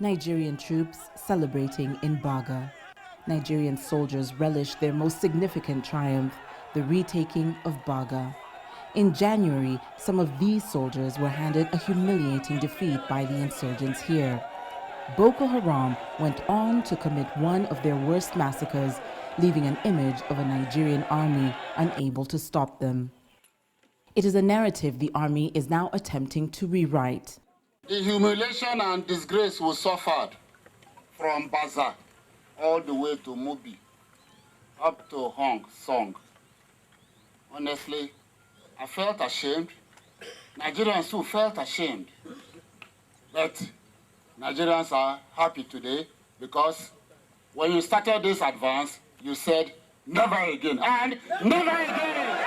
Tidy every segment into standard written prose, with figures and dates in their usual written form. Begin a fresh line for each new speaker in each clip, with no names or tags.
Nigerian troops celebrating in Baga. Nigerian soldiers relished their most significant triumph, the retaking of Baga. In January, some of these soldiers were handed a humiliating defeat by the insurgents here. Boko Haram went on to commit one of their worst massacres, leaving an image of a Nigerian army unable to stop them. It is a narrative the army is now attempting to rewrite.
The humiliation and disgrace we suffered from Baza all the way to Mubi, up to Hong Song. Honestly, I felt ashamed. Nigerians too felt ashamed. But Nigerians are happy today because when you started this advance, you said never again and never again.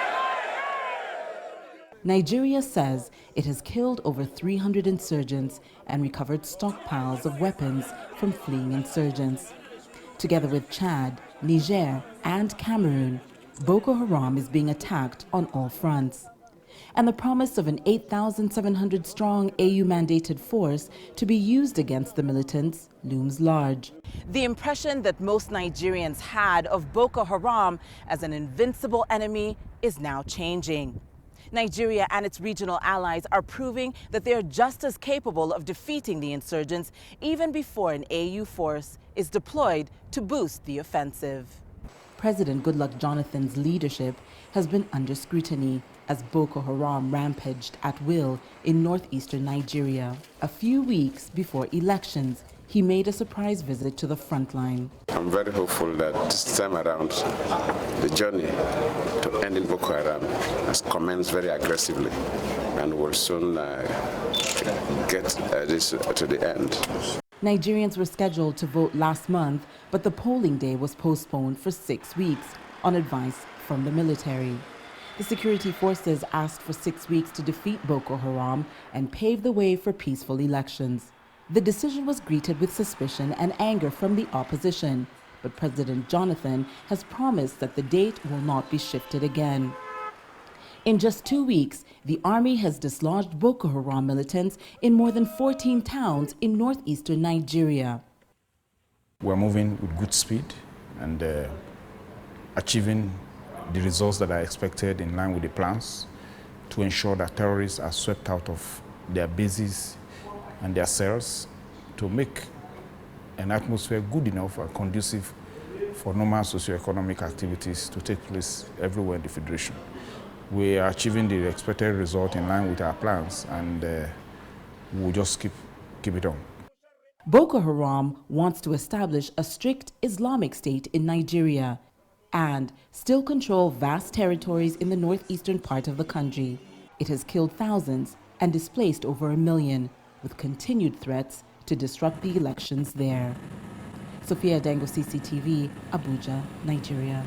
Nigeria says it has killed over 300 insurgents and recovered stockpiles of weapons from fleeing insurgents. Together with Chad, Niger, and Cameroon, Boko Haram is being attacked on all fronts. And the promise of an 8,700-strong AU-mandated force to be used against the militants looms large. The impression that most Nigerians had of Boko Haram as an invincible enemy is now changing. Nigeria and its regional allies are proving that they are just as capable of defeating the insurgents even before an AU force is deployed to boost the offensive. President Goodluck Jonathan's leadership has been under scrutiny as Boko Haram rampaged at will in northeastern Nigeria. A few weeks before elections, he made a surprise visit to the front line.
I'm very hopeful that this time around, the journey to ending Boko Haram has commenced very aggressively and will soon get this to the end.
Nigerians were scheduled to vote last month, but the polling day was postponed for 6 weeks on advice from the military. The security forces asked for 6 weeks to defeat Boko Haram and pave the way for peaceful elections. The decision was greeted with suspicion and anger from the opposition, but President Jonathan has promised that the date will not be shifted again. In just 2 weeks, the army has dislodged Boko Haram militants in more than 14 towns in northeastern Nigeria.
We're moving with good speed and achieving the results that are expected in line with the plans to ensure that terrorists are swept out of their bases and their cells to make an atmosphere good enough and conducive for normal socioeconomic activities to take place everywhere in the Federation. We are achieving the expected result in line with our plans, and we'll just keep it on.
Boko Haram wants to establish a strict Islamic state in Nigeria and still control vast territories in the northeastern part of the country. It has killed thousands and displaced over 1 million, with continued threats to disrupt the elections there. Sophia Adengo, CCTV, Abuja, Nigeria.